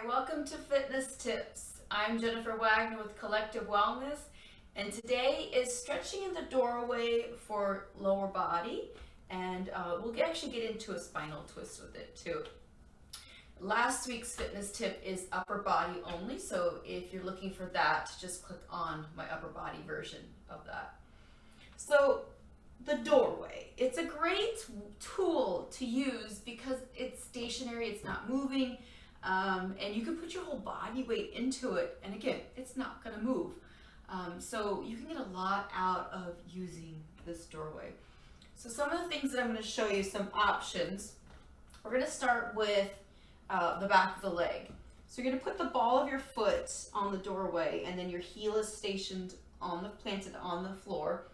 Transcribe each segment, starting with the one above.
Hi, welcome to Fitness Tips. I'm Jennifer Wagner with Collective Wellness, and today is stretching in the doorway for lower body, and we'll actually get into a spinal twist with it too. Last week's fitness tip is upper body only, so if you're looking for that, just click on my upper body version of that. So the doorway, it's a great tool to use because it's stationary, it's not moving, and you can put your whole body weight into it, and again, it's not going to move. So you can get a lot out of using this doorway. So some of the things that I'm going to show you, some options. We're going to start with the back of the leg. So you're going to put the ball of your foot on the doorway, and then your heel is stationed planted on the floor.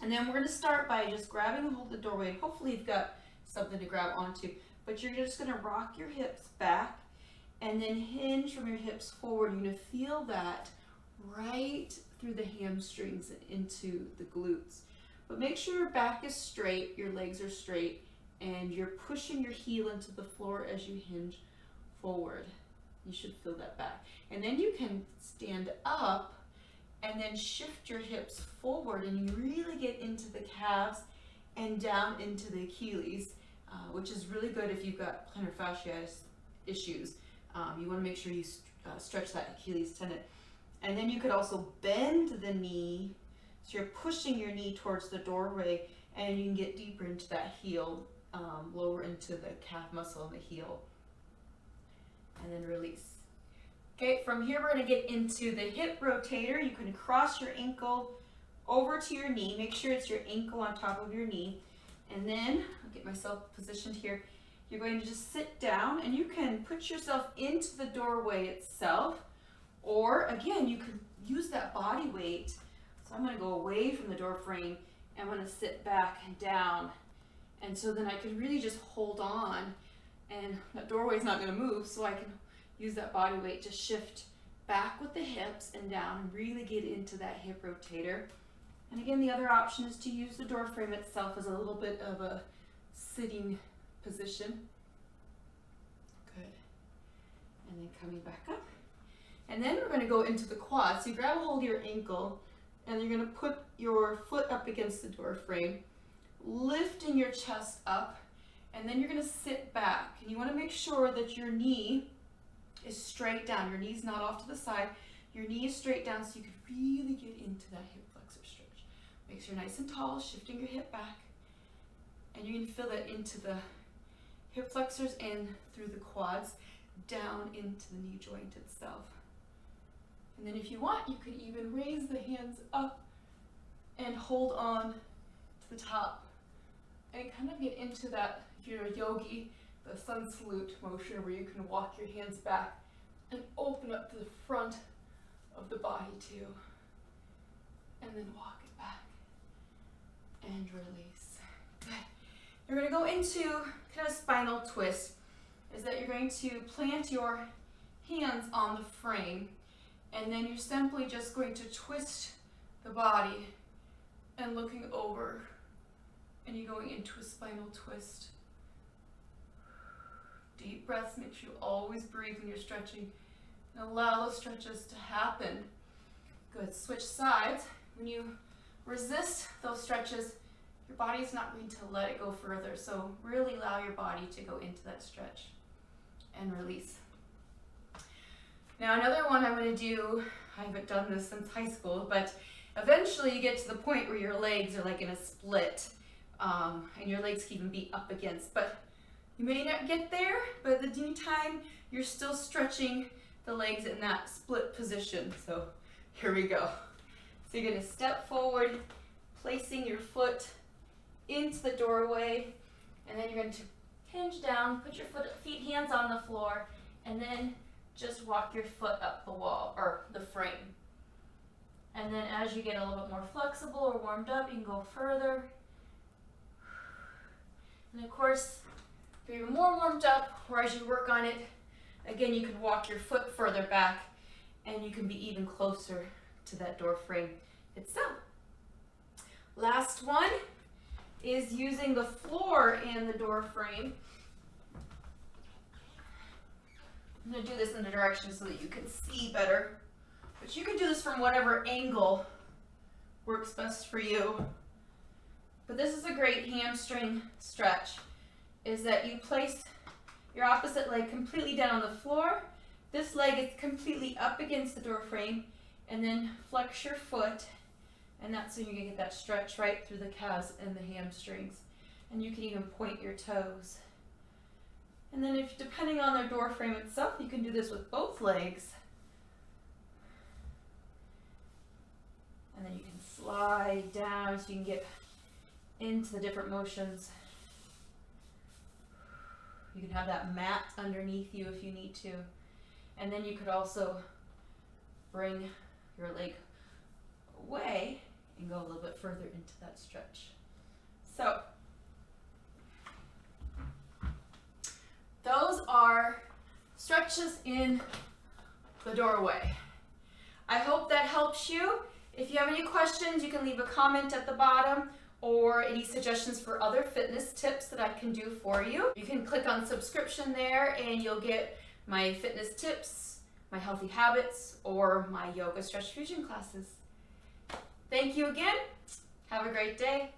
And then we're going to start by just grabbing a hold of the doorway, and hopefully you've got something to grab onto. But you're just going to rock your hips back and then hinge from your hips forward. You're going to feel that right through the hamstrings and into the glutes. But make sure your back is straight, your legs are straight, and you're pushing your heel into the floor as you hinge forward. You should feel that back. And then you can stand up and then shift your hips forward, and you really get into the calves and down into the Achilles, which is really good if you've got plantar fasciitis issues. You want to make sure you stretch that Achilles tendon. And then you could also bend the knee, so you're pushing your knee towards the doorway, and you can get deeper into that heel, lower into the calf muscle and the heel, and then release. Okay, from here we're going to get into the hip rotator. You can cross your ankle over to your knee. Make sure it's your ankle on top of your knee. And then, I'll get myself positioned here. You're going to just sit down, and you can put yourself into the doorway itself. Or, again, you could use that body weight. So I'm going to go away from the door frame, and I'm going to sit back and down. And so then I can really just hold on, and that doorway is not going to move, so I can use that body weight to shift back with the hips and down and really get into that hip rotator. And again, the other option is to use the door frame itself as a little bit of a sitting position. Good. And then coming back up. And then we're going to go into the quads. So you grab a hold of your ankle, and you're going to put your foot up against the door frame, lifting your chest up, and then you're going to sit back. And you want to make sure that your knee is straight down. Your knee's not off to the side. Your knee is straight down, so you can really get into that hip flexor stretch. Make sure you're nice and tall, shifting your hip back. And you can feel that into the hip flexors and through the quads, down into the knee joint itself. And then if you want, you could even raise the hands up and hold on to the top. And kind of get into that, if you're a yogi, the sun salute motion, where you can walk your hands back and open up to the front of the body too. And then walk it back and release. Good. You're going to go into kind of a spinal twist, is that you're going to plant your hands on the frame, and then you're simply just going to twist the body and looking over, and you're going into a spinal twist. Deep breaths. Make sure you always breathe when you're stretching, and allow those stretches to happen. Good. Switch sides. When you resist those stretches, your body's not going to let it go further. So really allow your body to go into that stretch and release. Now another one I'm going to do, I haven't done this since high school, but eventually you get to the point where your legs are like in a split, and your legs can even be up against, but you may not get there, but at the meantime, you're still stretching the legs in that split position. So here we go. So you're going to step forward, placing your foot into the doorway, and then you're going to hinge down, put your feet, hands on the floor, and then just walk your foot up the wall, or the frame. And then as you get a little bit more flexible or warmed up, you can go further. And of course, if you're more warmed up, or as you work on it, again, you can walk your foot further back, and you can be even closer to that door frame itself. Last one is using the floor and the door frame. I'm going to do this in the direction so that you can see better. But you can do this from whatever angle works best for you. But this is a great hamstring stretch, is that you place your opposite leg completely down on the floor. This leg is completely up against the door frame, and then flex your foot, and that's when you're going to get that stretch right through the calves and the hamstrings. And you can even point your toes. And then if, depending on the door frame itself, you can do this with both legs. And then you can slide down so you can get into the different motions. You can have that mat underneath you if you need to. And then you could also bring your leg away and go a little bit further into that stretch. So, those are stretches in the doorway. I hope that helps you. If you have any questions, you can leave a comment at the bottom, or any suggestions for other fitness tips that I can do for you. You can click on subscription there and you'll get my fitness tips, my healthy habits, or my yoga stretch fusion classes. Thank you again. Have a great day.